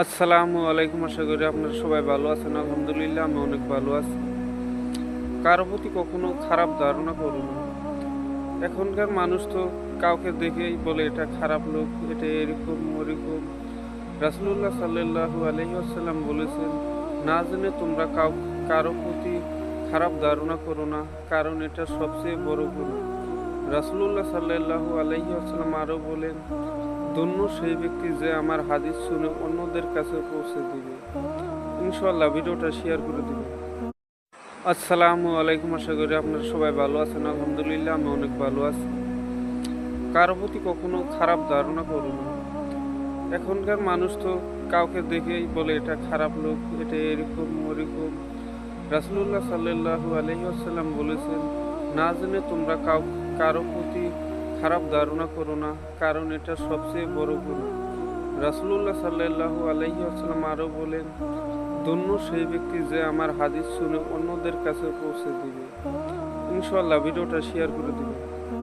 আসসালামু আলাইকুম। আশা করি আপনারা সবাই ভালো আছেন। আলহামদুলিল্লাহ আমি অনেক ভালো আছি। কারো প্রতি কখনো খারাপ ধারণা করুন না। এখনকার মানুষ তো কাউকে দেখেই বলে এটা খারাপ লোক, এটা এরকম ওরকম। রাসূলুল্লাহ সাল্লাল্লাহু আলাইহি ওয়াসাল্লাম বলেছেন, না জেনে তোমরা কারো প্রতি খারাপ ধারণা করো না, কারণ এটা সবচেয়ে বড় গুনাহ। রাসূলুল্লাহ সাল্লাল্লাহু আলাইহি ওয়াসাল্লাম আরও বলেন, ধন্য সেই ব্যক্তি যে আমার হাদিস শুনে অন্যদের কাছে পৌঁছে দিবে। ইনশাআল্লাহ ভিডিওটা শেয়ার করে দিবেন। আসসালামু আলাইকুম। আশা করি আপনারা সবাই ভালো আছেন। আলহামদুলিল্লাহ আমি অনেক ভালো আছি। কারো প্রতি কখনো খারাপ ধারণা করুন না। এখনকার মানুষ তো কাউকে দেখেই বলে এটা খারাপ লোক, এটা এরকম ওরকম। রাসূলুল্লাহ সাল্লাল্লাহু আলাইহি ওয়াসাল্লাম বলেছেন, না জেনে তোমরা কারো প্রতি খারাপ ধারণা করো না, কারণ এটা সবচেয়ে বড় গুনাহ। রাসূলুল্লাহ সাল্লাল্লাহু আলাইহি ওয়াসাল্লাম আরও বলেন, ধন্য সেই ব্যক্তি যে আমার হাদিস শুনে অন্যদের কাছে পৌঁছে দিবে। ইনশাআল্লাহ ভিডিওটা শেয়ার করে দিবেন।